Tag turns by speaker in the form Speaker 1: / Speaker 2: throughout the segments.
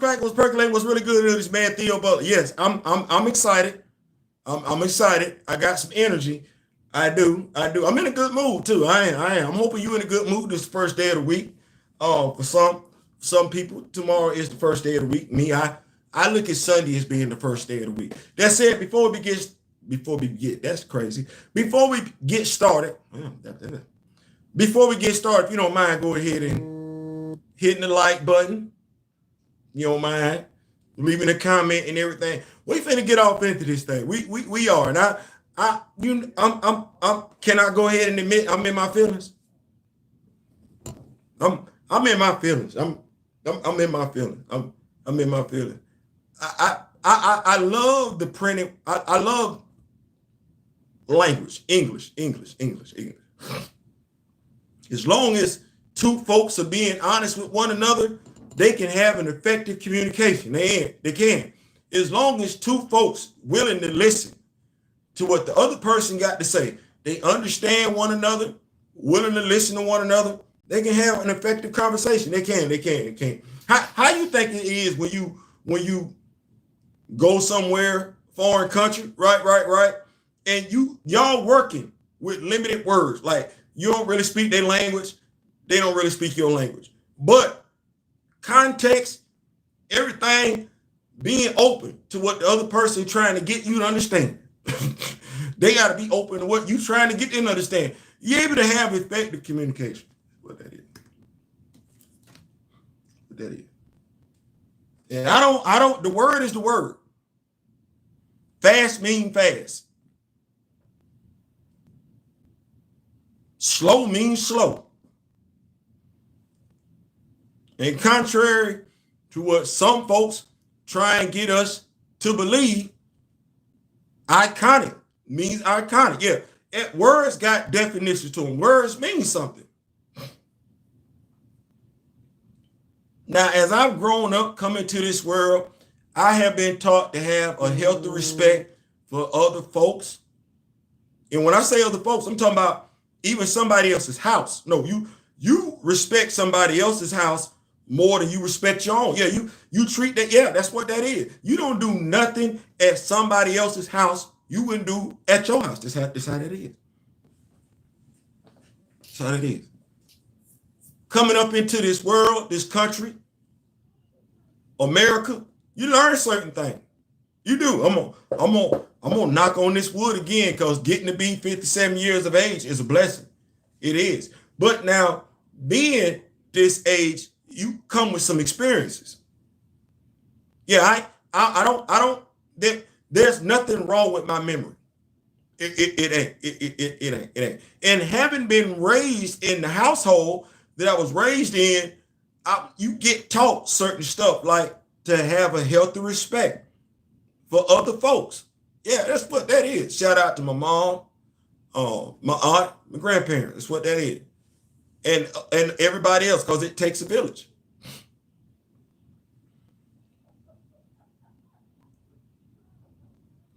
Speaker 1: crack was percolating was really good. This man Theo Butler. Yes, I'm excited. I'm excited. I got some energy. I do. I'm in a good mood too. I am. I'm hoping you in a good mood this first day of the week. For some people, tomorrow is the first day of the week. Me, I look at Sunday as being the first day of the week. That said, before we get that's crazy. Before we get started, if you don't mind, go ahead and hitting the like button. You don't mind leaving a comment and everything. We finna get off into this thing. We are, and can I go ahead and admit I'm in my feelings? I'm in my feelings. I'm in my feelings. I'm in my feelings. I love the printing. I love language, English. As long as two folks are being honest with one another, they can have an effective communication. They can. As long as two folks willing to listen to what the other person got to say, they understand one another, willing to listen to one another, they can have an effective conversation. They can. How you think it is when you go somewhere, foreign country, right, and y'all working with limited words, like you don't really speak their language, they don't really speak your language, but context, everything, being open to what the other person trying to get you to understand. They got to be open to what you trying to get them to understand. You're able to have effective communication. What that is. And I don't, the word is the word. Fast means fast. Slow means slow. And contrary to what some folks try and get us to believe, iconic means iconic. Yeah, words got definitions to them. Words mean something. Now, as I've grown up coming to this world, I have been taught to have a healthy respect for other folks. And when I say other folks, I'm talking about even somebody else's house. No, you respect somebody else's house more than you respect your own. Yeah, you treat that. Yeah, that's what that is. You don't do nothing at somebody else's house you wouldn't do at your house. That's how that is. That's how it is. Coming up into this world, this country, America, you learn certain things. You do. I'm gonna knock on this wood again, because getting to be 57 years of age is a blessing. It is. But now, being this age, you come with some experiences. Yeah, I don't. There's nothing wrong with my memory. It ain't. And having been raised in the household that I was raised in, you get taught certain stuff, like to have a healthy respect for other folks. Yeah, that's what that is. Shout out to my mom, my aunt, my grandparents. That's what that is. And everybody else, because it takes a village.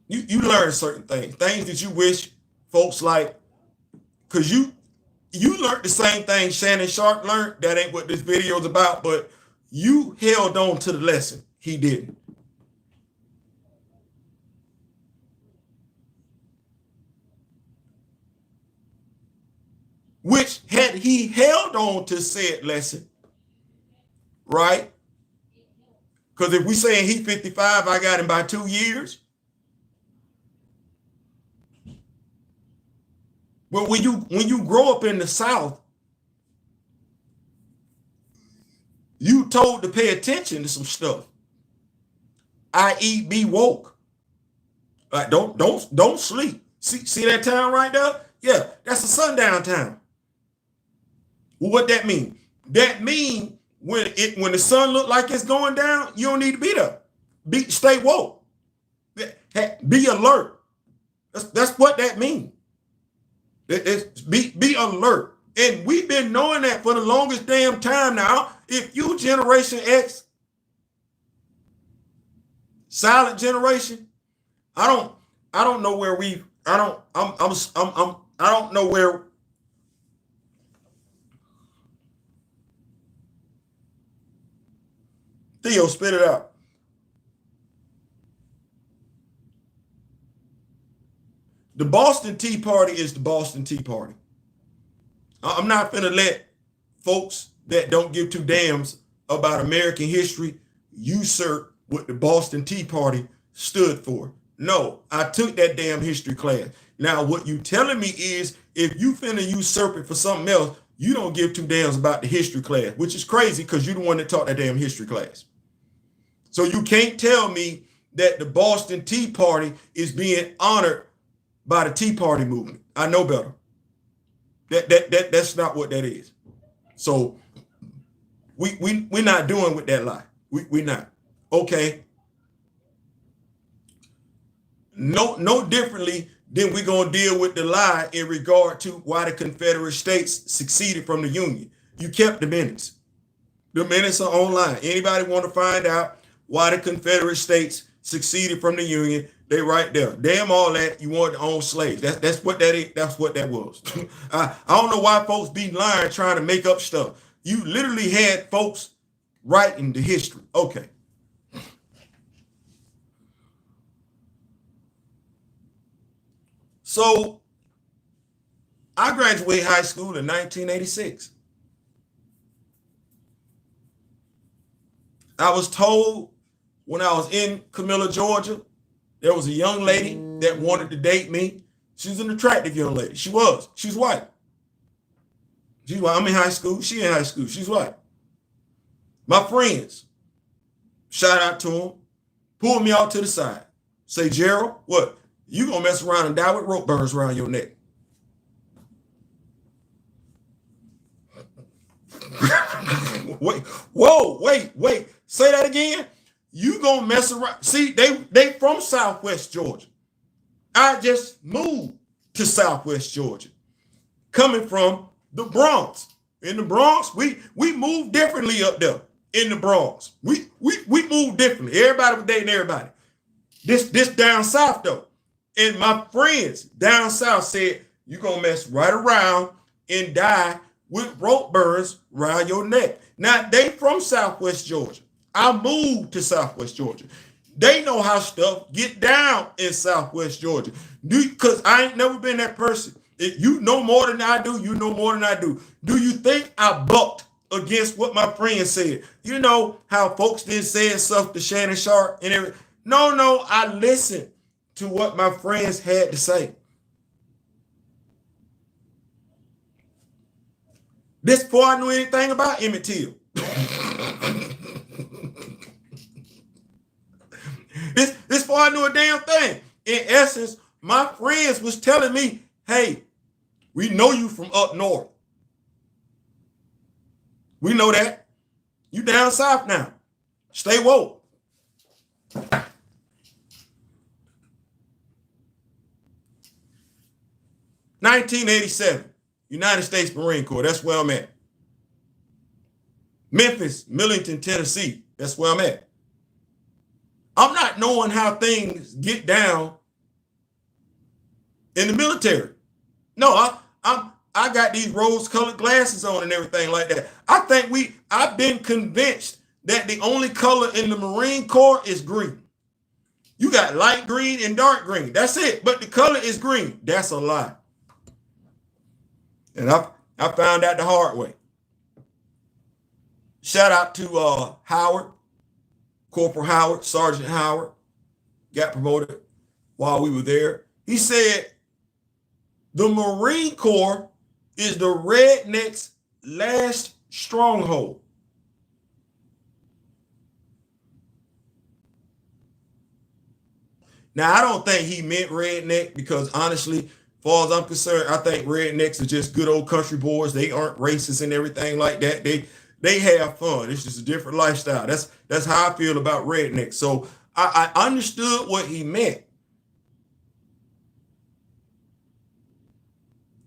Speaker 1: You learn certain things that you wish folks like, because you learned the same thing Shannon Sharp learned. That ain't what this video is about, but you held on to the lesson. He didn't. Which, had he held on to said lesson, right? Because if we saying he 55, I got him by 2 years. Well, when you grow up in the South, you told to pay attention to some stuff, i.e., be woke. Like don't sleep. See that town right there? Yeah, that's a sundown town. Well, what that mean? That mean when the sun look like it's going down, you don't need to be there. Stay woke. Be alert. That's what that means. Be alert. And we've been knowing that for the longest damn time now. If you Generation X, silent generation, I don't know where I don't know where. Theo, spit it out. The Boston Tea Party is the Boston Tea Party. I'm not finna let folks that don't give two damns about American history usurp what the Boston Tea Party stood for. No, I took that damn history class. Now, what you telling me is if you finna usurp it for something else, you don't give two damns about the history class, which is crazy because you're the one that taught that damn history class. So you can't tell me that the Boston Tea Party is being honored by the Tea Party movement. I know better. That's not what that is. So we're not doing with that lie. We're not. Okay. No differently than we're gonna deal with the lie in regard to why the Confederate States seceded from the Union. You kept the minutes. The minutes are online. Anybody want to find out why the Confederate States seceded from the Union? They right there. Damn all that. You want to own slaves. That's what that is. That's what that was. I don't know why folks be lying trying to make up stuff. You literally had folks writing the history. Okay. So I graduated high school in 1986. I was told when I was in Camilla, Georgia, there was a young lady that wanted to date me. She was an attractive young lady. She was. She's white. She's white. I'm in high school. She in high school. She's white. My friends, shout out to them, pulled me out to the side. Say, Gerald, what? You gonna mess around and die with rope burns around your neck. Wait. Say that again. You gonna mess around. See, they from Southwest Georgia. I just moved to Southwest Georgia, coming from the Bronx. In the Bronx, we move differently up there. In the Bronx, we move differently. Everybody was dating everybody. This down south though, and my friends down south said you gonna mess right around and die with rope burns around your neck. Now they from Southwest Georgia. I moved to Southwest Georgia. They know how stuff get down in Southwest Georgia. Because I ain't never been that person. If you know more than I do, you know more than I do. Do you think I bucked against what my friends said? You know how folks did say stuff to Shannon Sharp and everything. No, I listened to what my friends had to say. This before I knew anything about Emmett Till. This before I knew a damn thing. In essence, my friends was telling me, hey, we know you from up north. We know that. You down south now. Stay woke. 1987, United States Marine Corps. That's where I'm at. Memphis, Millington, Tennessee. That's where I'm at. I'm not knowing how things get down in the military. No, I got these rose-colored glasses on and everything like that. I've been convinced that the only color in the Marine Corps is green. You got light green and dark green. That's it. But the color is green. That's a lie. And I found out the hard way. Shout out to Howard, Corporal Howard, Sergeant Howard, got promoted while we were there. He said, the Marine Corps is the rednecks' last stronghold. Now, I don't think he meant redneck because honestly, as far as I'm concerned, I think rednecks are just good old country boys. They aren't racist and everything like that. They have fun. It's just a different lifestyle. That's how I feel about rednecks. So I understood what he meant.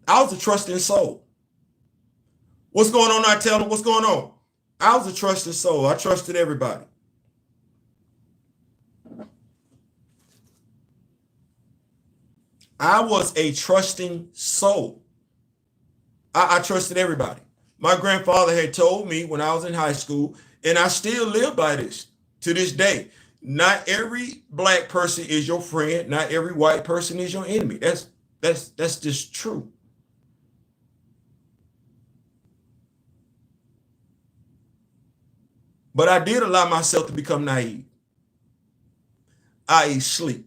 Speaker 1: I was a trusting soul. What's going on? I tell them what's going on. I was a trusting soul. I trusted everybody. I was a trusting soul. I trusted everybody. My grandfather had told me when I was in high school, And I still live by this to this day. Not every black person is your friend. Not every white person is your enemy. That's just true. But I did allow myself to become naive, i.e. sleep.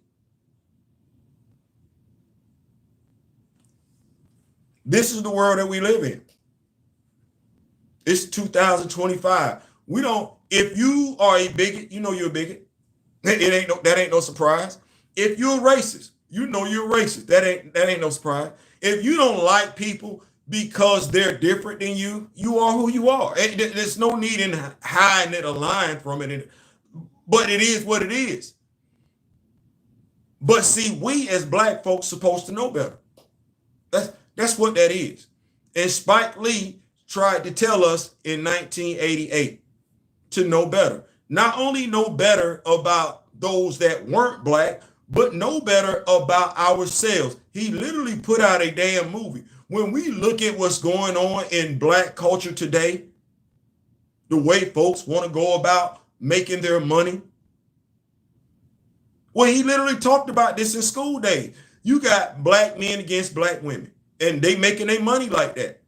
Speaker 1: This is the world that we live in. It's 2025. We don't, if you are a bigot, you know you're a bigot. That ain't no surprise. If you're a racist, you know you're a racist. That ain't no surprise. If you don't like people because they're different than you, you are who you are. There's no need in hiding it, a line from it. But it is what it is. But see, we as black folks supposed to know better. That's what that is. And Spike Lee tried to tell us in 1988 to know better. Not only know better about those that weren't black, but know better about ourselves. He literally put out a damn movie. When we look at what's going on in black culture today, the way folks want to go about making their money, well, he literally talked about this in School Days. You got black men against black women, and they making their money like that.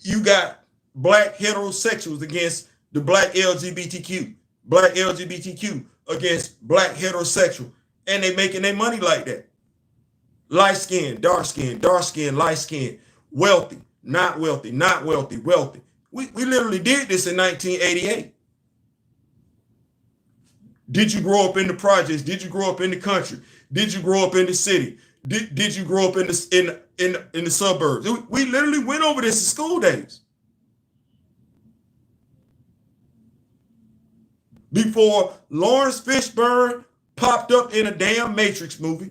Speaker 1: You got black heterosexuals against the black LGBTQ against black heterosexual, and they making their money like that. Light skin, dark skin, light skin, wealthy, not wealthy, not wealthy, wealthy. We literally did this in 1988. Did you grow up in the projects? Did you grow up in the country? Did you grow up in the city? Did you grow up in the suburbs? We literally went over this in School Days. Before Lawrence Fishburne popped up in a damn Matrix movie,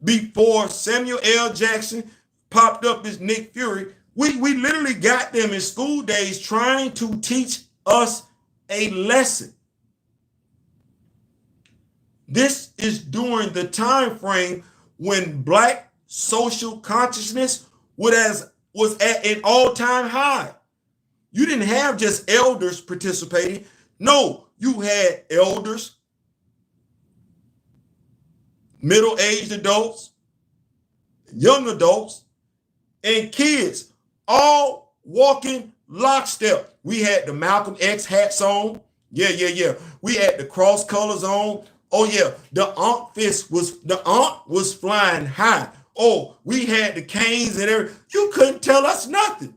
Speaker 1: before Samuel L. Jackson popped up as Nick Fury, we literally got them in School Days trying to teach us a lesson. This is during the time frame when black social consciousness was at an all-time high. You didn't have just elders participating. No, you had elders, middle-aged adults, young adults, and kids all walking lockstep. We had the Malcolm X hats on. Yeah. We had the cross colors on. Oh yeah, the Ankh was flying high. Oh, we had the canes and everything. You couldn't tell us nothing.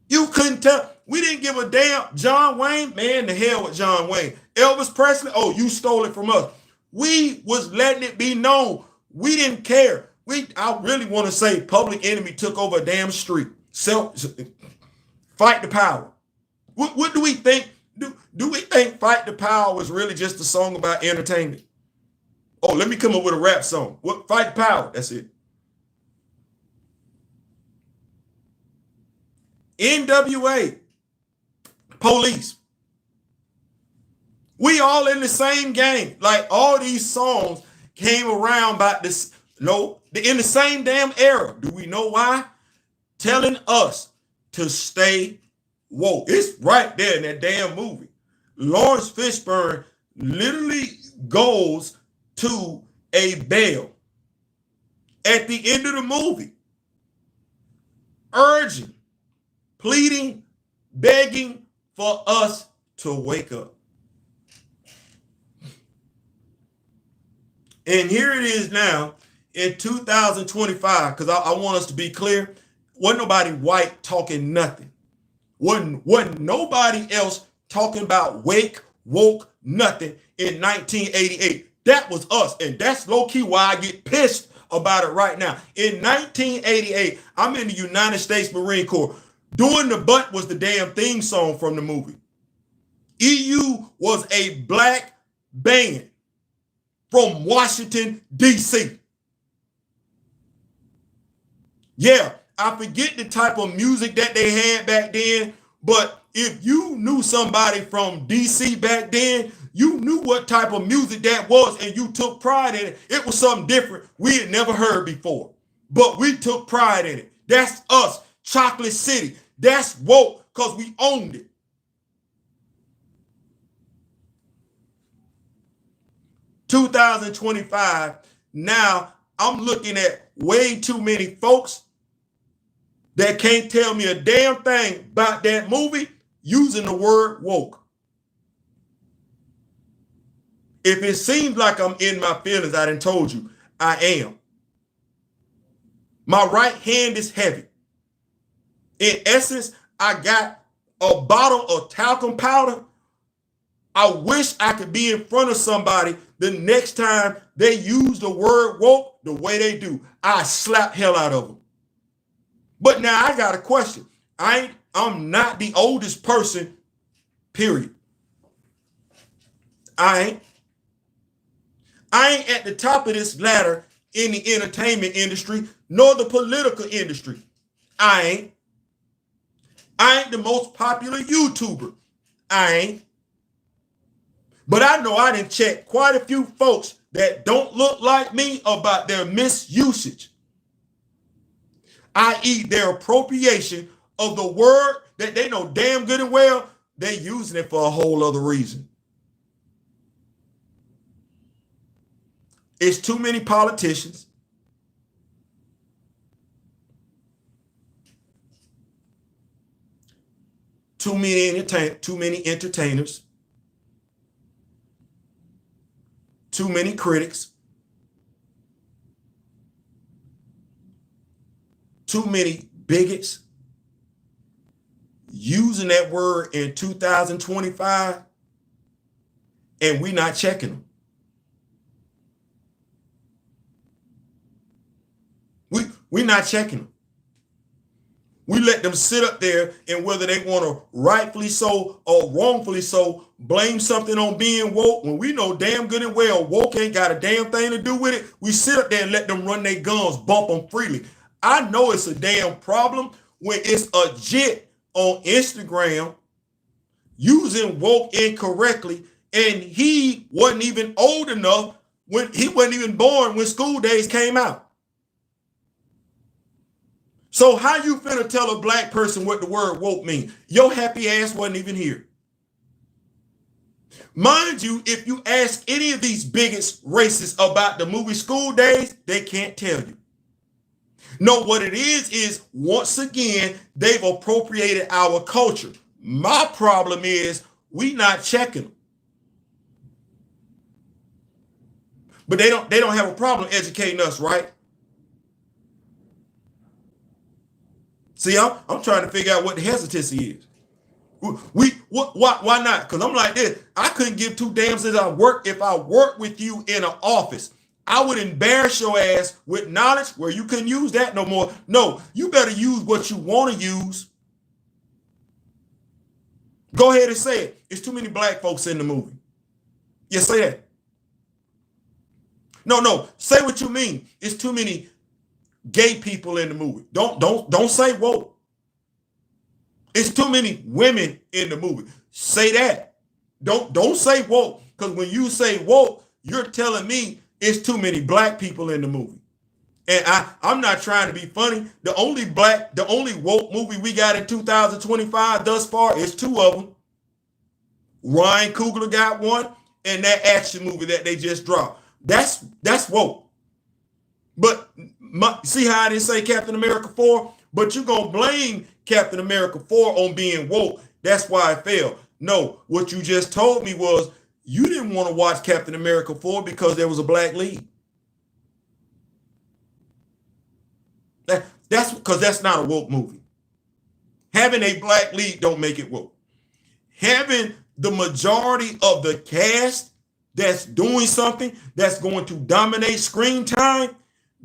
Speaker 1: You couldn't tell. We didn't give a damn. John Wayne, man, the hell with John Wayne. Elvis Presley, oh, you stole it from us. We was letting it be known. We didn't care. I really want to say Public Enemy took over a damn street. Fight the Power. What do we think? Do we think Fight the Power was really just a song about entertainment? Oh, let me come up with a rap song. What? Fight the Power. That's it. NWA. Police. We all in the same game. Like all these songs came around by this. No, in the same damn era. Do we know why? Telling us to stay woke. It's right there in that damn movie. Lawrence Fishburne literally goes to a bail at the end of the movie, urging, pleading, begging for us to wake up. And here it is now in 2025, because I want us to be clear, wasn't nobody white talking nothing. Wasn't nobody else talking about woke, nothing in 1988. That was us. And that's low-key why I get pissed about it right now. In 1988, I'm in the United States Marine Corps. Doing the Butt was the damn theme song from the movie. EU was a black band from Washington, D.C. Yeah, I forget the type of music that they had back then, but if you knew somebody from D.C. back then, you knew what type of music that was and you took pride in it. It was something different we had never heard before, but we took pride in it. That's us, Chocolate City. That's woke because we owned it. (2025), now I'm looking at way too many folks that can't tell me a damn thing about that movie using the word woke. If it seems like I'm in my feelings, I done told you, I am. My right hand is heavy. In essence, I got a bottle of talcum powder. I wish I could be in front of somebody the next time they use the word woke the way they do. I slap hell out of them. But now I got a question. I'm not the oldest person, period. I ain't at the top of this ladder in the entertainment industry, nor the political industry. I ain't the most popular YouTuber. I ain't. But I know I done checked quite a few folks that don't look like me about their misusage, i.e. their appropriation of the word that they know damn good and well they using it for a whole other reason. It's too many politicians. Too many entertainers. Too many critics. Too many bigots using that word in 2025, and we not checking them. We not checking them. We let them sit up there, and whether they want to rightfully so or wrongfully so blame something on being woke, when we know damn good and well woke ain't got a damn thing to do with it, we sit up there and let them run their guns, bump them freely. I know it's a damn problem when it's a jit on Instagram using woke incorrectly, and he wasn't even old enough, when he wasn't even born when School Days came out. So how you finna tell a black person what the word woke means? Your happy ass wasn't even here. Mind you, if you ask any of these bigots, racists about the movie School Days, they can't tell you. No, what it is once again, they've appropriated our culture. My problem is we not checking them. But they don't have a problem educating us, right? See, I'm trying to figure out what the hesitancy is. Why not? Because I'm like this. I couldn't give two damns if I worked with you in an office. I would embarrass your ass with knowledge where you couldn't use that no more. No, you better use what you want to use. Go ahead and say it. It's too many black folks in the movie. Yeah, say that. No, say what you mean. It's too many gay people in the movie. Don't say woke. It's too many women in the movie. Say that. Don't say woke, because when you say woke, you're telling me it's too many black people in the movie. And I'm not trying to be funny. The only woke movie we got in 2025 thus far is two of them. Ryan Coogler got one, and that action movie that they just dropped. That's woke. But see how I didn't say Captain America 4? But you're going to blame Captain America 4 on being woke. That's why it failed. No, what you just told me was you didn't want to watch Captain America 4 because there was a black lead. That's because that's not a woke movie. Having a black lead don't make it woke. Having the majority of the cast that's doing something that's going to dominate screen time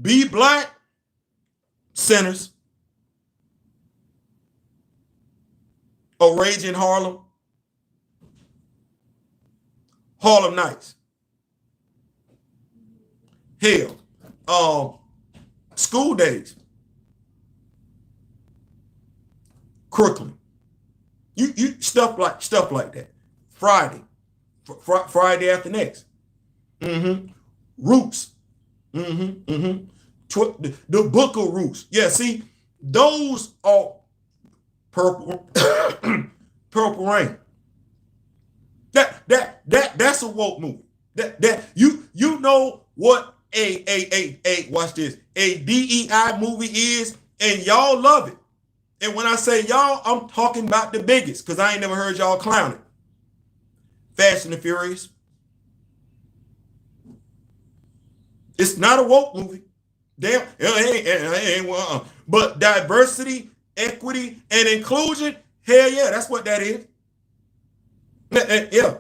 Speaker 1: be black, Sinners, A Rage in Harlem, Harlem Nights, hell, School Days, Crooklyn, you stuff like that. Friday After Next, Roots, the Book of Roots. Yeah, see, those are Purple, Purple Rain. That's a woke movie. That you know what a watch this, a DEI movie is, and y'all love it. And when I say y'all, I'm talking about the biggest, because I ain't never heard y'all clown it. Fast and the Furious. It's not a woke movie. Damn, it ain't. But diversity, equity, and inclusion, hell yeah, that's what that is. Yeah.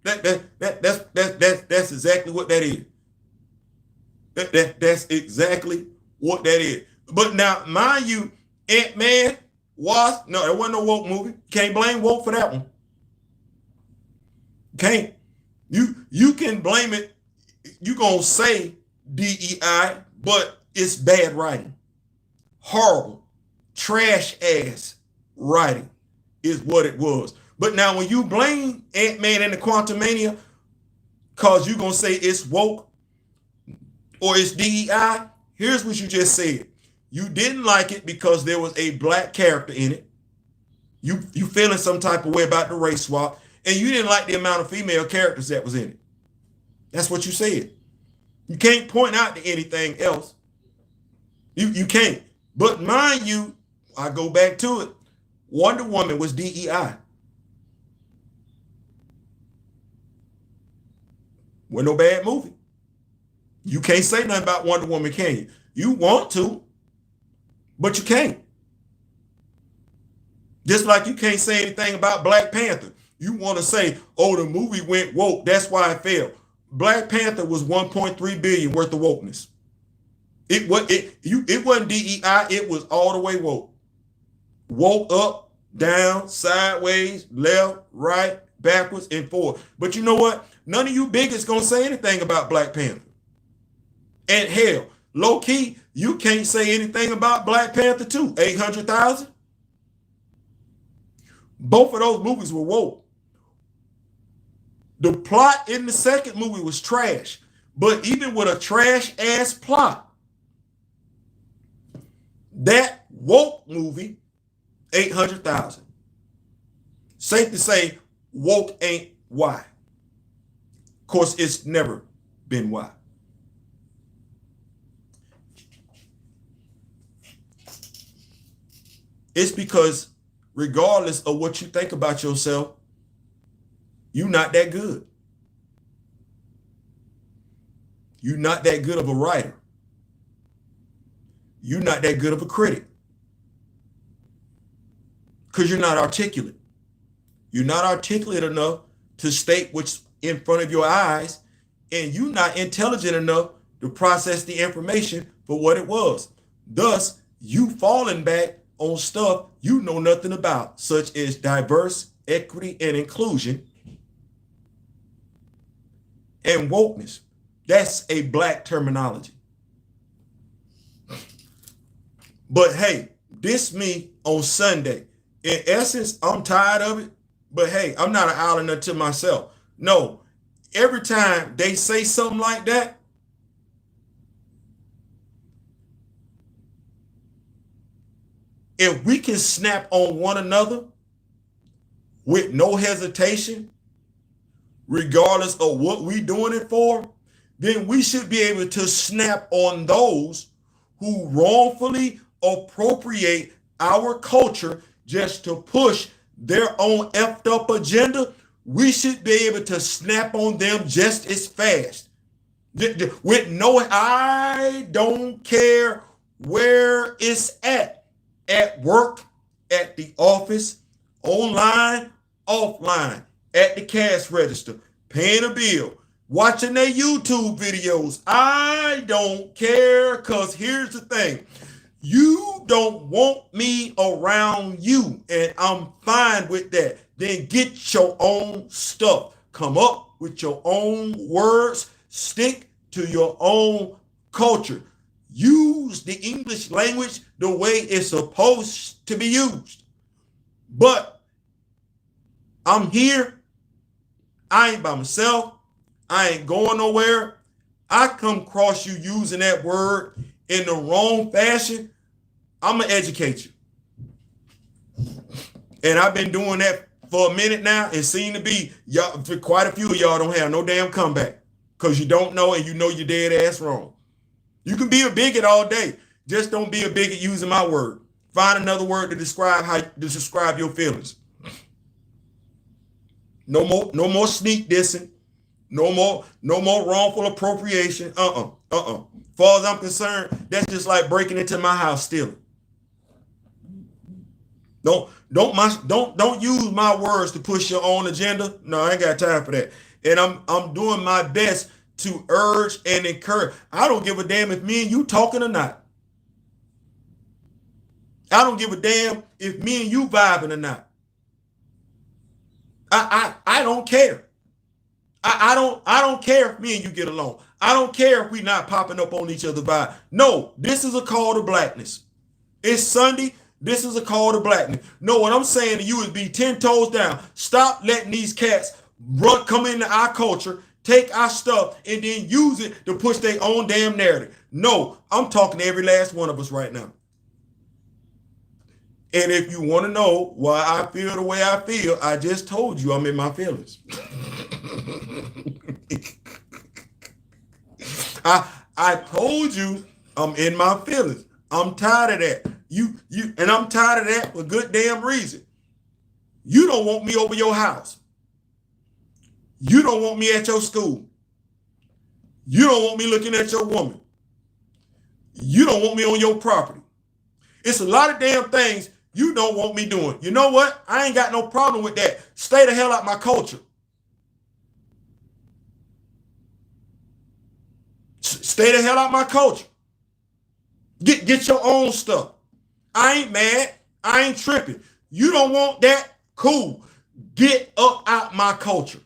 Speaker 1: That's exactly what that is. That's exactly what that is. But now, mind you, Ant-Man Wasp, no, it wasn't no woke movie. Can't blame woke for that one. Can't. You can blame it. You gonna say DEI, but it's bad writing. Horrible, trash ass writing is what it was. But now when you blame Ant-Man and the Quantumania because you're gonna say it's woke or it's DEI, here's what you just said. You didn't like it because there was a black character in it. You feeling some type of way about the race swap, and you didn't like the amount of female characters that was in it. That's what you said. You can't point out to anything else. You can't. But mind you, I go back to it. Wonder Woman was DEI. Wasn't no bad movie. You can't say nothing about Wonder Woman, can you? You want to, but you can't. Just like you can't say anything about Black Panther. You want to say, oh, the movie went woke, that's why it failed. Black Panther was 1.3 billion worth of wokeness. It wasn't DEI, it was all the way woke. Woke up, down, sideways, left, right, backwards, and forward. But you know what? None of you bigots gonna say anything about Black Panther. And hell, low key, you can't say anything about Black Panther too. 800,000. Both of those movies were woke. The plot in the second movie was trash. But even with a trash ass plot, that woke movie, 800,000. Safe to say, woke ain't why. Of course, it's never been why. It's because regardless of what you think about yourself, you're not that good. You're not that good of a writer. You're not that good of a critic. Because you're not articulate. You're not articulate enough to state what's in front of your eyes, and you're not intelligent enough to process the information for what it was. Thus, you falling back on stuff you know nothing about, such as diverse, equity, and inclusion, and wokeness. That's a black terminology. But hey, diss me on Sunday. In essence, I'm tired of it, but hey, I'm not an island unto myself. No, every time they say something like that, if we can snap on one another with no hesitation, regardless of what we doing it for, then we should be able to snap on those who wrongfully appropriate our culture just to push their own effed up agenda. We should be able to snap on them just as fast. With no, I don't care where it's at work, at the office, online, offline, at the cash register, paying a bill, watching their YouTube videos. I don't care, because here's the thing. You don't want me around you, and I'm fine with that. Then get your own stuff. Come up with your own words. Stick to your own culture. Use the English language the way it's supposed to be used. But I'm here. I ain't by myself. I ain't going nowhere. I come across you using that word in the wrong fashion, I'm going to educate you. And I've been doing that for a minute now, and seem to be y'all, quite a few of y'all don't have no damn comeback because you don't know, and you know you're dead ass wrong. You can be a bigot all day, just don't be a bigot using my word. Find another word to describe your feelings. No more sneak dissing. No more wrongful appropriation. Far as I'm concerned, that's just like breaking into my house stealing. Don't use my words to push your own agenda. No, I ain't got time for that. And I'm doing my best to urge and encourage. I don't give a damn if me and you talking or not. I don't give a damn if me and you vibing or not. I don't care. I don't care if me and you get along. I don't care if we not popping up on each other's vibe. No, this is a call to blackness. It's Sunday. This is a call to blackness. No, what I'm saying to you is be 10 toes down. Stop letting these cats come into our culture, take our stuff, and then use it to push their own damn narrative. No, I'm talking to every last one of us right now. And if you want to know why I feel the way I feel, I just told you I'm in my feelings. I told you I'm in my feelings. I'm tired of that. And I'm tired of that for good damn reason. You don't want me over your house. You don't want me at your school. You don't want me looking at your woman. You don't want me on your property. It's a lot of damn things you don't want me doing. You know what? I ain't got no problem with that. Stay the hell out my culture. Stay the hell out my culture. Get your own stuff. I ain't mad. I ain't tripping. You don't want that? Cool. Get up out my culture.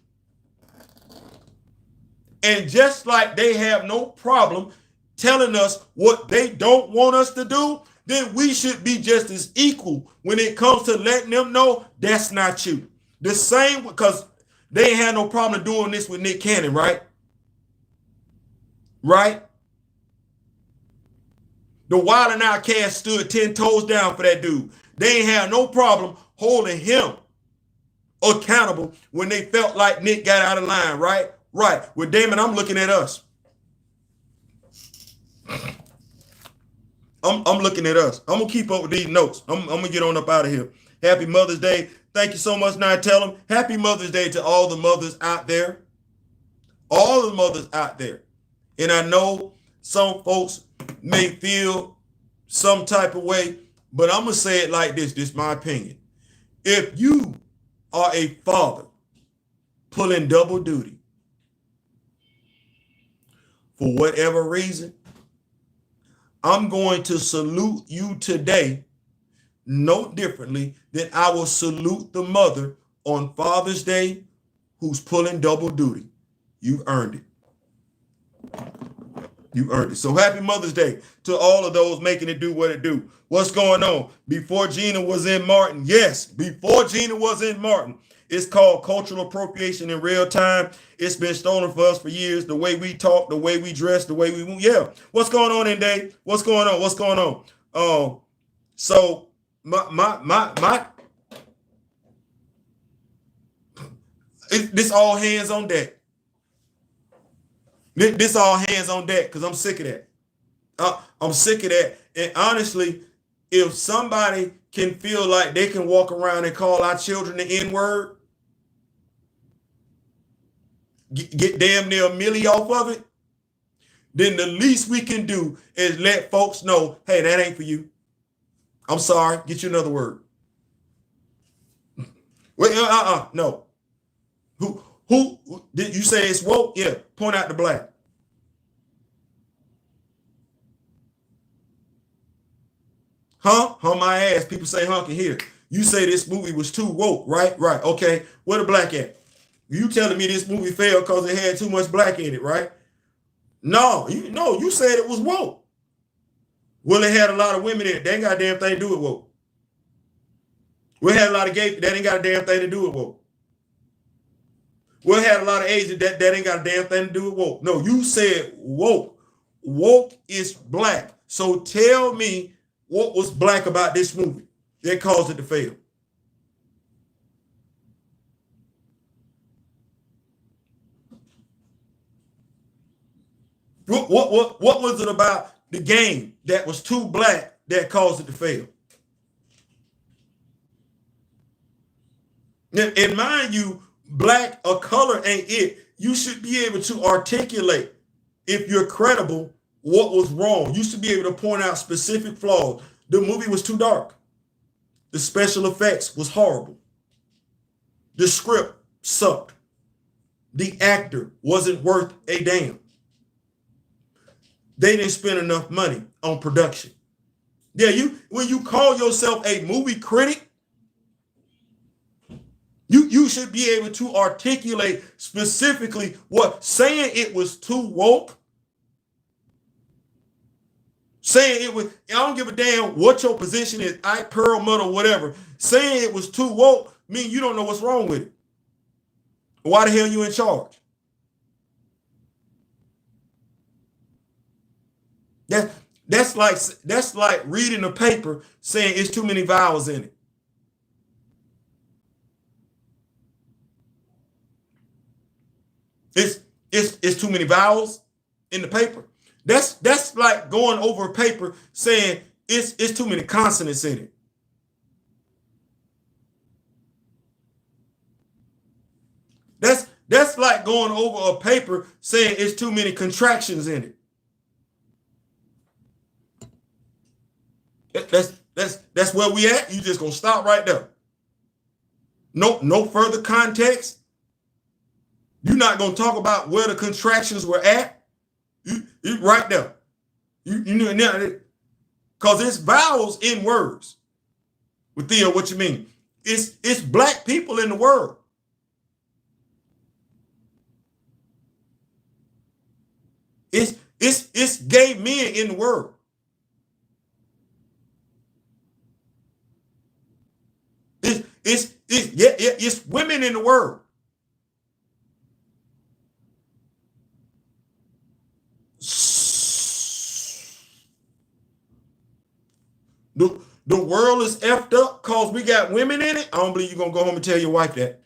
Speaker 1: And just like they have no problem telling us what they don't want us to do, then we should be just as equal when it comes to letting them know that's not you. The same, because they had no problem doing this with Nick Cannon, right? Right? The Wild 'N Out cast stood 10 toes down for that dude. They ain't had no problem holding him accountable when they felt like Nick got out of line, right? Right. Well, Damon, I'm looking at us. I'm looking at us. I'm gonna keep up with these notes. I'm gonna get on up out of here. Happy Mother's Day. Thank you so much. Now tell them happy Mother's Day to all the mothers out there. All the mothers out there. And I know some folks may feel some type of way, but I'm gonna say it like this. This is my opinion. If you are a father pulling double duty for whatever reason, I'm going to salute you today no differently than I will salute the mother on Father's Day who's pulling double duty. You earned it. You earned it. So happy Mother's Day to all of those making it do what it do. What's going on? Before Gina was in Martin. Yes, before Gina was in Martin. It's called cultural appropriation in real time. It's been stolen for us for years. The way we talk, the way we dress, the way we move. Yeah. What's going on in day? What's going on? What's going on? So this all hands on deck. This all hands on deck because I'm sick of that. I'm sick of that. And honestly, if somebody can feel like they can walk around and call our children the N-word, get damn near a milli off of it, then the least we can do is let folks know, hey, that ain't for you. I'm sorry. Get you another word. Wait, no. Who did you say it's woke? Yeah, point out the black. Huh? My ass. People say hunky here. You say this movie was too woke, right? Right. Okay. Where the black at? You telling me this movie failed because it had too much black in it, right? No, you said it was woke. Well, it had a lot of women in it. They ain't got a damn thing to do with woke. We had a lot of gay, that ain't got a damn thing to do with woke. We had a lot of Asian, that ain't got a damn thing to do with woke. No, you said woke. Woke is black. So tell me what was black about this movie that caused it to fail. What was it about the game that was too black that caused it to fail? And mind you, black or color ain't it. You should be able to articulate, if you're credible, what was wrong. You should be able to point out specific flaws. The movie was too dark. The special effects was horrible. The script sucked. The actor wasn't worth a damn. They didn't spend enough money on production. Yeah, when you call yourself a movie critic, you should be able to articulate specifically what. Saying it was too woke, saying it was, I don't give a damn what your position is, Pearl Mud, whatever. Saying it was too woke mean you don't know what's wrong with it. Why the hell you in charge? That's like reading a paper saying it's too many vowels in it. It's too many vowels in the paper. That's like going over a paper saying it's too many consonants in it. That's like going over a paper saying it's too many contractions in it. That's where we at. You just gonna stop right there. No further context. You're not gonna talk about where the contractions were at. You right there. You know, because it's vowels in words. With Theo, what you mean? It's black people in the world. It's gay men in the world. It's women in the world. The world is effed up because we got women in it. I don't believe you're gonna go home and tell your wife that.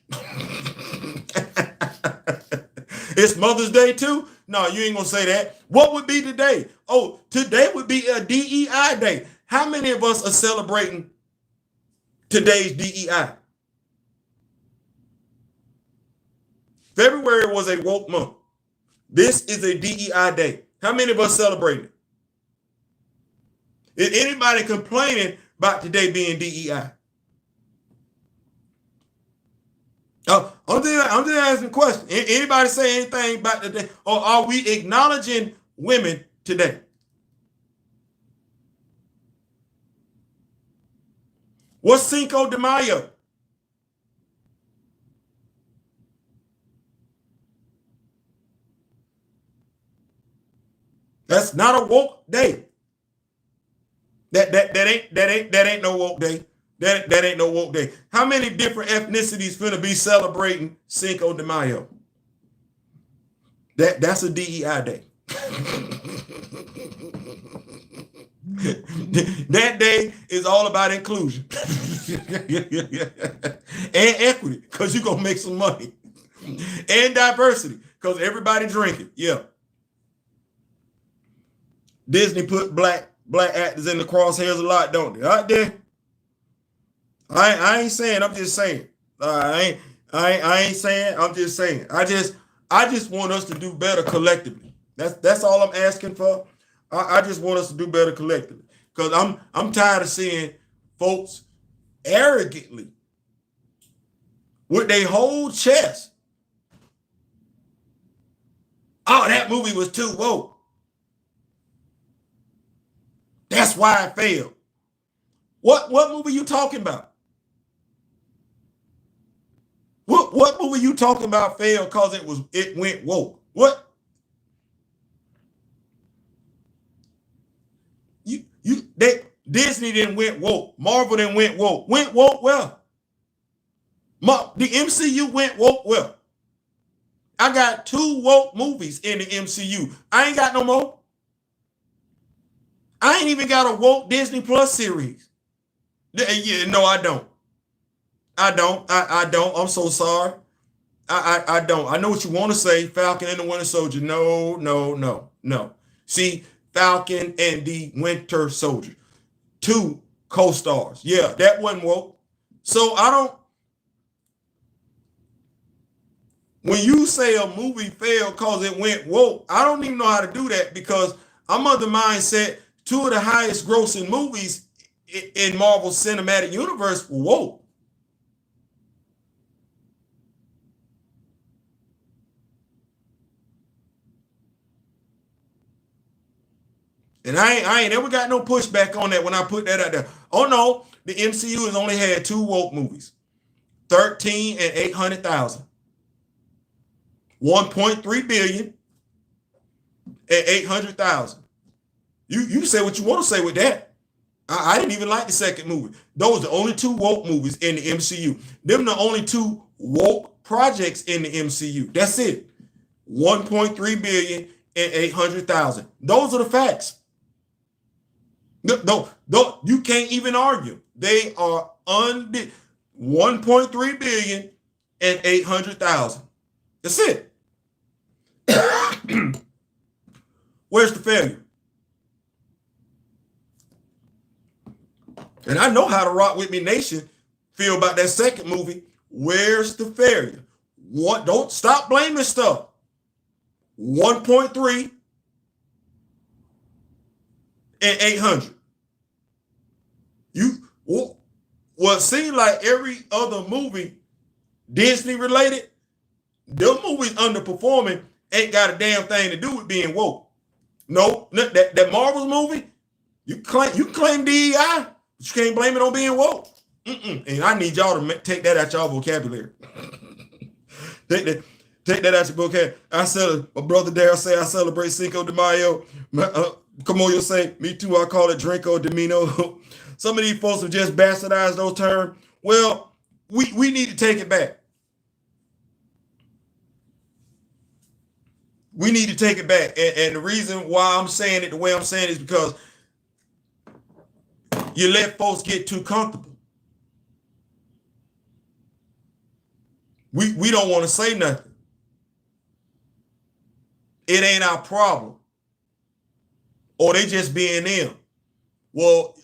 Speaker 1: It's Mother's Day too. No, you ain't gonna say that. What would be today? Oh, today would be a DEI day. How many of us are celebrating today's DEI? February was a woke month. This is a DEI day. How many of us celebrating? Is anybody complaining about today being DEI? I'm just asking a question. Anybody say anything about today? Or are we acknowledging women today? What's Cinco de Mayo? That's not a woke day. That ain't no woke day. That ain't no woke day. How many different ethnicities finna be celebrating Cinco de Mayo? That's a DEI day. That day is all about inclusion and equity, because you're gonna make some money, and diversity, because everybody drinking. Yeah. Disney put black actors in the crosshairs a lot, don't they? Out there. I ain't saying. I'm just saying. I ain't saying. I'm just saying. I just want us to do better collectively. That's all I'm asking for. I just want us to do better collectively, because I'm tired of seeing folks arrogantly with their whole chest. Oh, that movie was too woke. That's why it failed. What movie you talking about? What movie you talking about failed because it went woke? What? Disney didn't went woke. Marvel didn't went woke. Went woke well. The MCU went woke well. I got 2 woke movies in the MCU. I ain't got no more. I ain't even got a woke Disney Plus series. Yeah, no, I don't. I don't. I'm so sorry. I don't. I know what you want to say, Falcon and the Winter Soldier. No, no, no, no. See, Falcon and the Winter Soldier, two co-stars. Yeah, that wasn't woke. So I don't. When you say a movie failed because it went woke, I don't even know how to do that because I'm of the mindset two of the highest grossing movies in Marvel Cinematic Universe were woke. And I ain't ever got no pushback on that when I put that out there. Oh no, the MCU has only had two woke movies, 13 and 800,000. 1.3 billion and 800,000. You say what you want to say with that. I didn't even like the second movie. Those are the only two woke movies in the MCU. Them the only two woke projects in the MCU. That's it. 1.3 billion and 800,000. Those are the facts. No, you can't even argue. They are 1.3 billion and 800,000. That's it. Where's the failure? And I know how the Rock With Me Nation feel about that second movie. Where's the failure? What? Don't stop blaming stuff. 1.3 and 800. Well, it seems like every other movie Disney related, them movies underperforming ain't got a damn thing to do with being woke. No, that Marvel's movie, you claim DEI, but you can't blame it on being woke. And I need y'all to take that out y'all vocabulary. Take that out your vocabulary. My brother Daryl say I celebrate Cinco de Mayo. Camoyo say, me too, I call it Drinko de Mino. Some of these folks have just bastardized those terms. Well, we need to take it back. We need to take it back. And the reason why I'm saying it the way I'm saying it is because you let folks get too comfortable. We don't want to say nothing. It ain't our problem. Or they just being them. Well,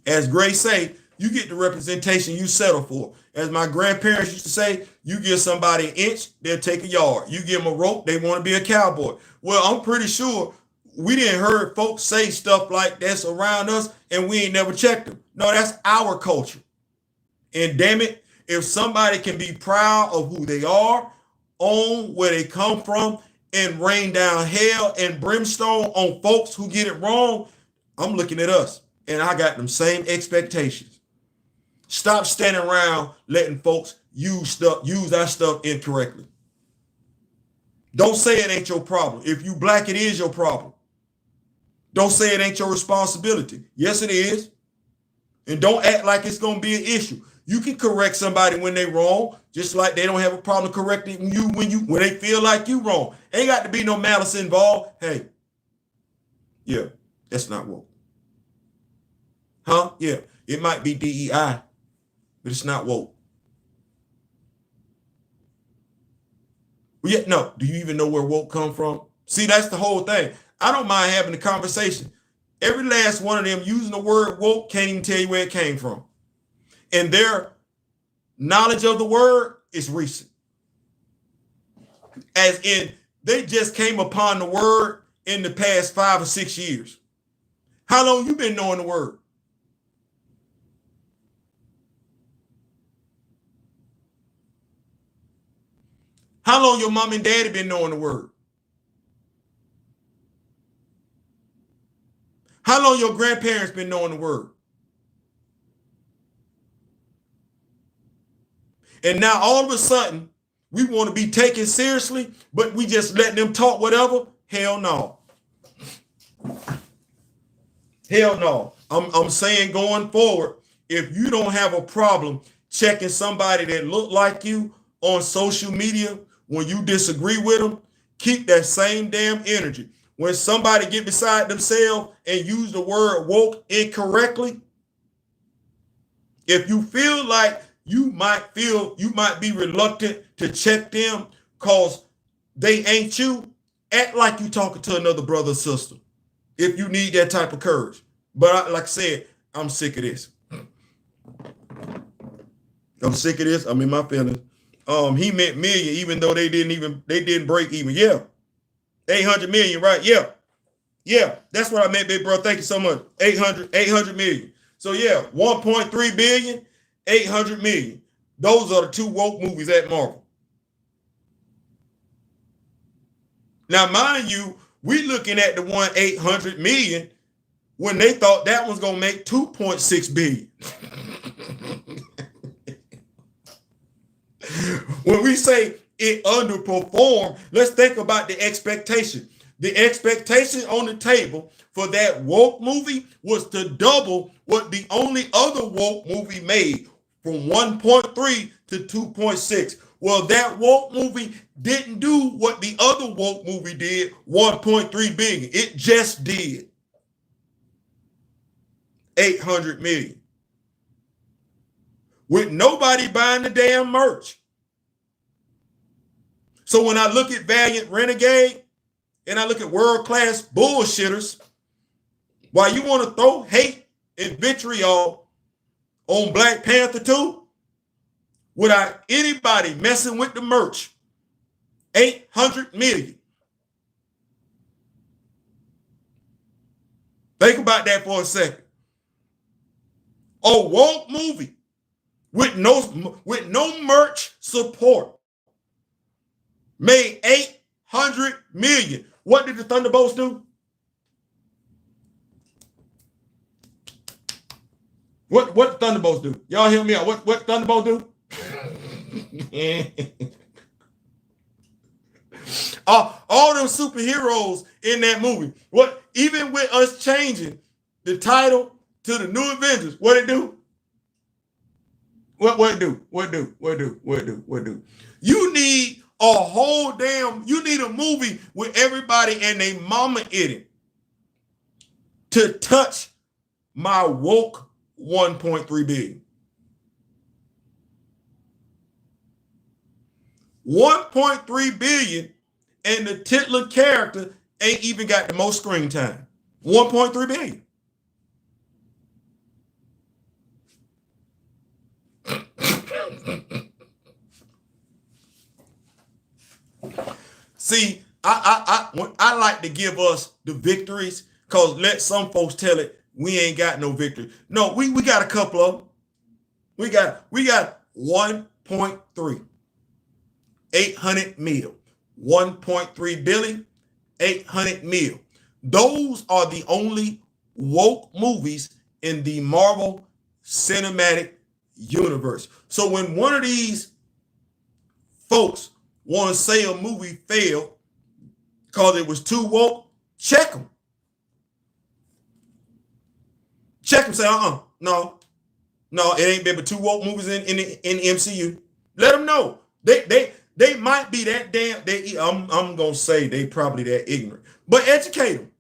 Speaker 1: as Grace say, you get the representation you settle for. As my grandparents used to say, you give somebody an inch, they'll take a yard. You give them a rope, they want to be a cowboy. Well, I'm pretty sure we didn't heard folks say stuff like this around us and we ain't never checked them. No, that's our culture. And damn it, if somebody can be proud of who they are, own where they come from, and rain down hell and brimstone on folks who get it wrong, I'm looking at us and I got them same expectations. Stop standing around letting folks use our stuff incorrectly. Don't say it ain't your problem. If you black, it is your problem. Don't say it ain't your responsibility. Yes, it is. And don't act like it's going to be an issue. You can correct somebody when they're wrong, just like they don't have a problem correcting you when they feel like you wrong. Ain't got to be no malice involved. Hey, yeah, that's not woke. Huh? Yeah, it might be DEI, but it's not woke. Well, yeah, no, do you even know where woke come from? See, that's the whole thing. I don't mind having the conversation. Every last one of them using the word woke can't even tell you where it came from. And their knowledge of the word is recent. As in, they just came upon the word in the past 5 or 6 years. How long you been knowing the word? How long your mom and daddy been knowing the word? How long your grandparents been knowing the word? And now all of a sudden, we want to be taken seriously, but we just letting them talk whatever? Hell no. Hell no. I'm saying going forward, if you don't have a problem checking somebody that look like you on social media when you disagree with them, keep that same damn energy. When somebody get beside themselves and use the word woke incorrectly, if you feel like you might be reluctant to check them because they ain't you. Act like you talking to another brother or sister if you need that type of courage. But like I said, I'm sick of this. I'm sick of this. I'm in my feelings. He meant million, even though they didn't break even. Yeah. 800 million, right? Yeah. Yeah. That's what I meant, big bro. Thank you so much. 800 million. So yeah, 1.3 billion, 800 million. Those are the two woke movies at Marvel. Now, mind you, we looking at the one 800 million when they thought that was going to make 2.6 billion. When we say it underperformed, let's think about the expectation. The expectation on the table for that woke movie was to double what the only other woke movie made, from 1.3 to 2.6. Well, that woke movie didn't do what the other woke movie did, 1.3 billion. It just did 800 million. With nobody buying the damn merch. So when I look at Valiant Renegade and I look at World Class Bullshitters, while you want to throw hate and vitriol on Black Panther 2, without anybody messing with the merch, 800 million. Think about that for a second. A woke movie with no merch support made 800 million. What did the Thunderbolts do? What Thunderbolts do? Y'all hear me out. What Thunderbolts do? All them superheroes in that movie. What, even with us changing the title to the New Avengers, what it do? What it do? You need you need a movie with everybody and their mama in it to touch my woke 1.3 billion. 1.3 billion, and the titular character ain't even got the most screen time. 1.3 billion. See, I like to give us the victories, because let some folks tell it we ain't got no victory. No, we got a couple of them. We got 1.3. 800 mil. 1.3 billion, 800 mil. Those are the only woke movies in the Marvel Cinematic Universe. So when one of these folks want to say a movie failed because it was too woke, check them. Check them, say, no, it ain't been but two woke movies in the MCU. Let them know. They might be that damn, I'm going to say they probably that ignorant, but educate them.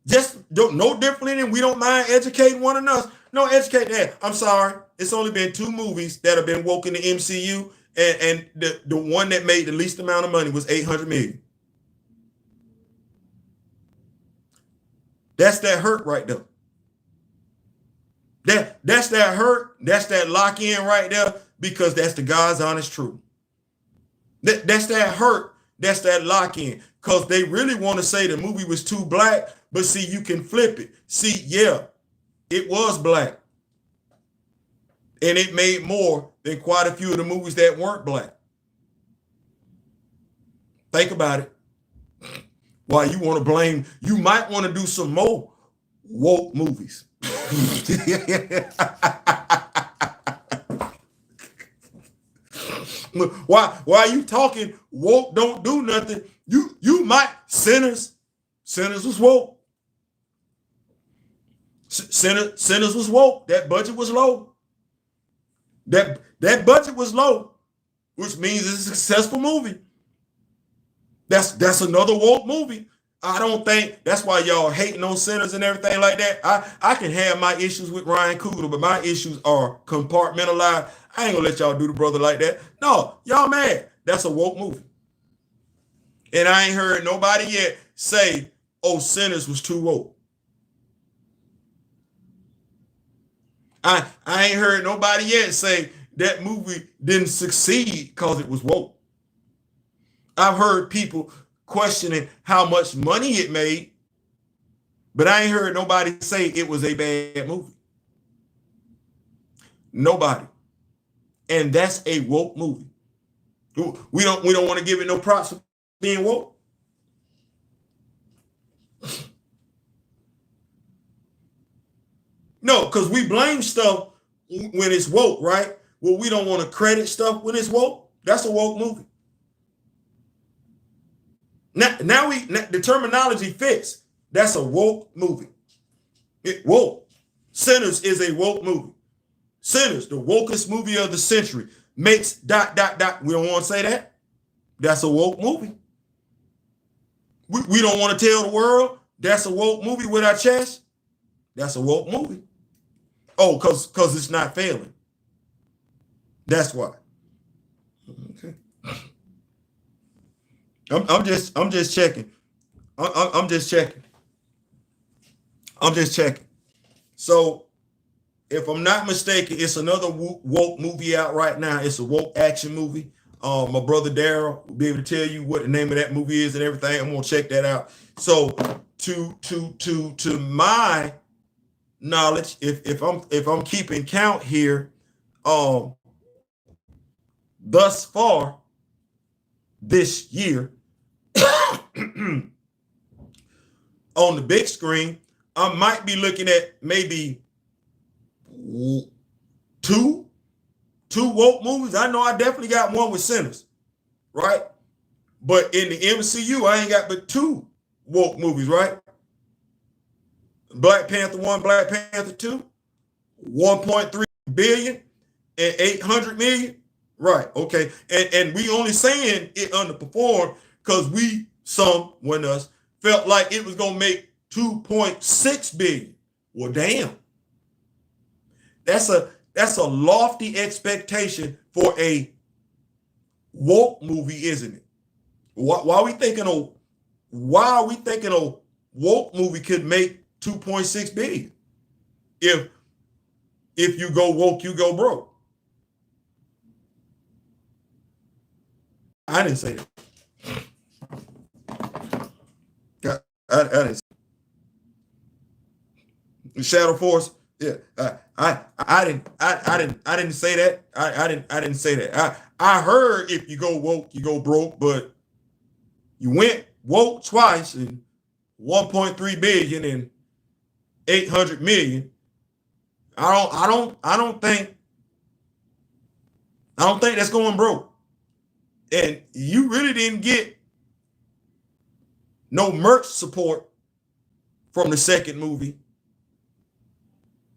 Speaker 1: Just no differently than we don't mind educating one another. No, educate that. I'm sorry. It's only been two movies that have been woke in the MCU, and the one that made the least amount of money was 800 million. That's that hurt right there. That's that hurt. That's that lock in right there, because that's the God's honest truth. That's that hurt. That's that lock in, because they really want to say the movie was too black, but see, you can flip it. See, yeah, it was black, and it made more than quite a few of the movies that weren't black. Think about it. Why you want to blame? You might want to do some more woke movies. Why you talking woke don't do nothing? You might. Sinners was woke. Sinners was woke. That budget was low. That budget was low, which means it's a successful movie. That's another woke movie. I don't think that's why y'all hating on Sinners and everything like that. I can have my issues with Ryan Coogler, but my issues are compartmentalized. I ain't gonna let y'all do the brother like that. No, y'all mad. That's a woke movie. And I ain't heard nobody yet say, oh, Sinners was too woke. I ain't heard nobody yet say that movie didn't succeed because it was woke. I've heard people questioning how much money it made, but I ain't heard nobody say it was a bad movie. Nobody. And that's a woke movie. We don't want to give it no props for being woke. No, because we blame stuff when it's woke, right? Well, we don't want to credit stuff when it's woke. That's a woke movie. Now the terminology fits. That's a woke movie. Woke. Sinners is a woke movie. Sinners, the wokest movie of the century, makes ... We don't want to say that. That's a woke movie. We don't want to tell the world that's a woke movie with our chest. That's a woke movie. Oh, because it's not failing. That's why. Okay. I'm just checking. I'm just checking. I'm just checking. So, if I'm not mistaken, it's another woke movie out right now. It's a woke action movie. My brother Daryl will be able to tell you what the name of that movie is and everything. I'm gonna check that out. So, to my knowledge, if I'm keeping count here, thus far this year on the big screen, I might be looking at maybe two woke movies. I know I definitely got one with Sinners, right? But in the MCU, I ain't got but two woke movies, right? Black Panther 1, Black Panther 2, 1.3 billion and 800 million. Right, okay. And we only saying it underperformed because when us, felt like it was gonna make 2.6 billion. Well, damn. That's a lofty expectation for a woke movie, isn't it? Why are we thinking a woke movie could make 2.6 billion? If you go woke, you go broke. I didn't say that. I didn't say that. Shadow Force. Yeah, I didn't say that. I didn't say that. I heard if you go woke, you go broke, but you went woke twice and 1.3 billion and 800 million. I don't think that's going broke. And you really didn't get no merch support from the second movie,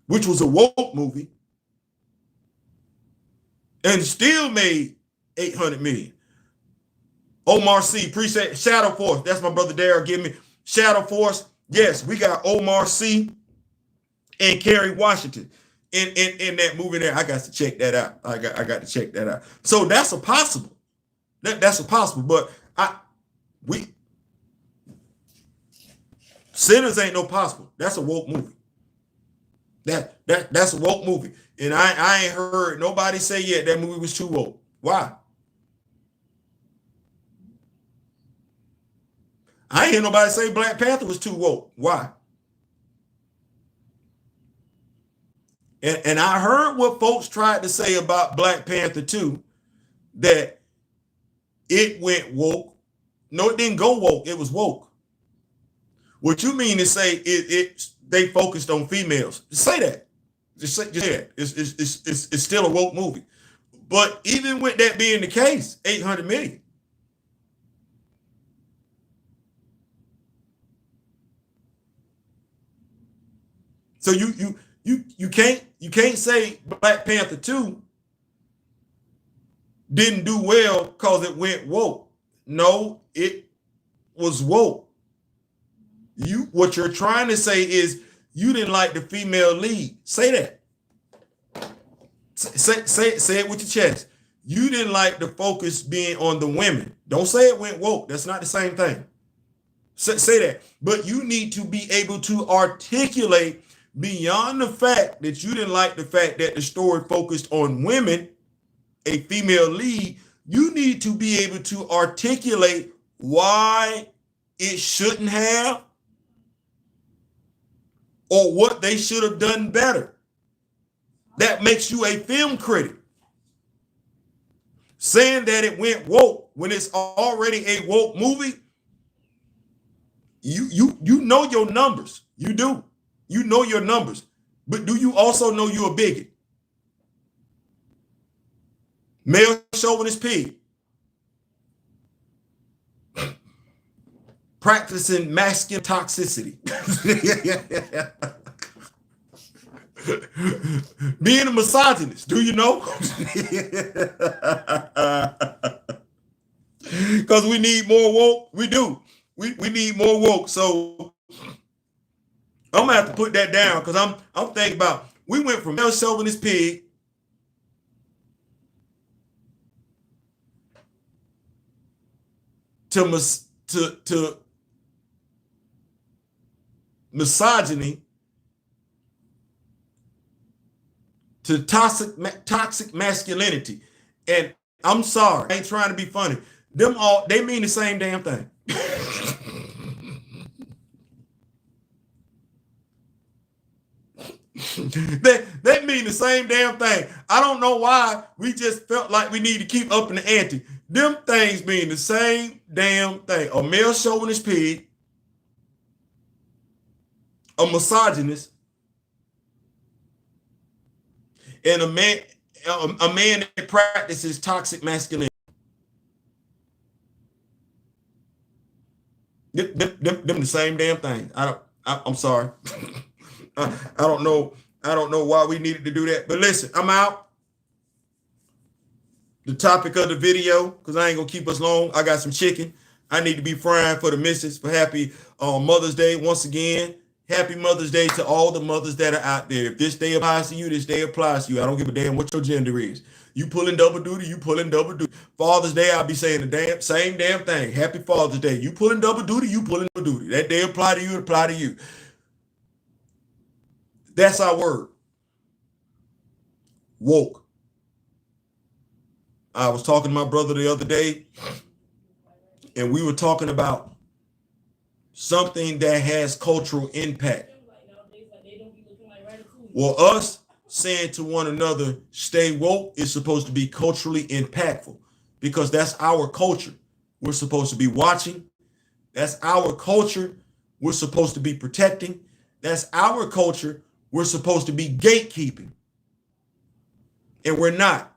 Speaker 1: which was a woke movie, and still made 800 million. Omar C, appreciate Shadow Force. That's my brother Daryl. Give me Shadow Force. Yes, we got Omar C and Kerry Washington in that movie there. I got to check that out. I got to check that out. So that's a possible. That's a possible. But Sinners ain't no possible. That's a woke movie. That's a woke movie. And I ain't heard nobody say yet that movie was too woke. Why? I ain't hear nobody say Black Panther was too woke. Why? And I heard what folks tried to say about Black Panther 2, that it went woke. No, it didn't go woke. It was woke. What you mean to say they focused on females? Just say that. Just say that. It's still a woke movie. But even with that being the case, 800 million. So you can't say Black Panther 2 didn't do well because it went woke. No, it was woke. What you're trying to say is you didn't like the female lead. Say that. Say it with your chest. You didn't like the focus being on the women. Don't say it went woke. That's not the same thing. Say that. But you need to be able to articulate beyond the fact that you didn't like the fact that the story focused on women, a female lead. You need to be able to articulate why it shouldn't have or what they should have done better. That makes you a film critic. Saying that it went woke when it's already a woke movie, you know your numbers. You do. You know your numbers. But do you also know you're a bigot? Male chauvinist pig. Practicing masculine toxicity. Being a misogynist, do you know? Because we need more woke. We do. We need more woke. So I'm gonna have to put that down because I'm thinking about we went from male chauvinist pig to misogyny to toxic masculinity. And I'm sorry, I ain't trying to be funny. They mean the same damn thing. they mean the same damn thing. I don't know why we just felt like we need to keep upping the ante. Them things mean the same damn thing. A male chauvinist pig, a misogynist, and a man that practices toxic masculinity. Them the same damn thing. I'm sorry. I don't know why we needed to do that. But listen, I'm out. The topic of the video, because I ain't gonna keep us long. I got some chicken. I need to be frying for the missus for happy Mother's Day once again. Happy Mother's Day to all the mothers that are out there. If this day applies to you, this day applies to you. I don't give a damn what your gender is. You pulling double duty, you pulling double duty. Father's Day, I'll be saying the same damn thing. Happy Father's Day. You pulling double duty, you pulling double duty. That day apply to you, it apply to you. That's our word. Woke. I was talking to my brother the other day, and we were talking about something that has cultural impact. Well, us saying to one another, stay woke, is supposed to be culturally impactful because that's our culture. We're supposed to be watching. That's our culture. We're supposed to be protecting. That's our culture. We're supposed to be gatekeeping. And we're not.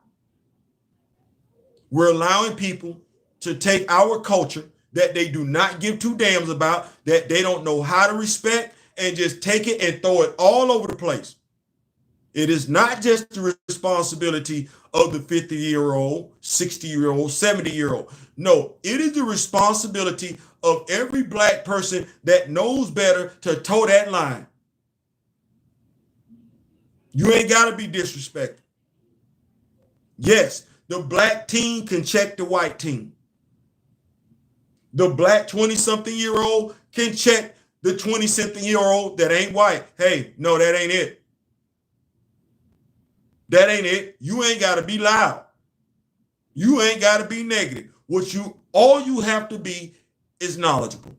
Speaker 1: We're allowing people to take our culture that they do not give two damns about, that they don't know how to respect, and just take it and throw it all over the place. It is not just the responsibility of the 50-year-old, 60-year-old, 70-year-old. No, it is the responsibility of every black person that knows better to toe that line. You ain't got to be disrespected. Yes, the black team can check the white team. The black 20-something-year-old can check the 20-something-year-old that ain't white. Hey, no, that ain't it. That ain't it. You ain't got to be loud. You ain't got to be negative. All you have to be is knowledgeable.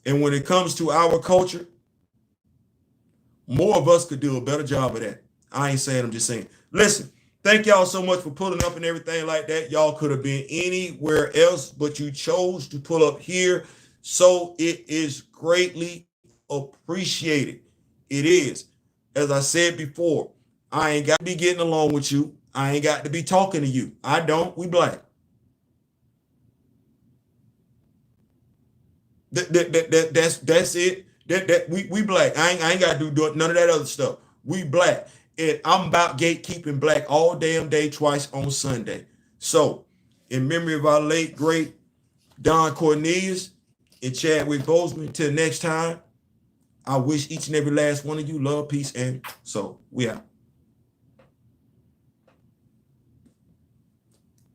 Speaker 1: And when it comes to our culture, more of us could do a better job of that. I ain't saying, I'm just saying. Listen, thank y'all so much for pulling up and everything like that. Y'all could have been anywhere else, but you chose to pull up here. So it is greatly appreciated. It is. As I said before, I ain't got to be getting along with you. I ain't got to be talking to you. I don't. We black. That's it. We black. I ain't got to do none of that other stuff. We black. And I'm about gatekeeping black all damn day, twice on Sunday. So, in memory of our late, great Don Cornelius and Chadwick Boseman, until next time, I wish each and every last one of you love, peace, and so we out.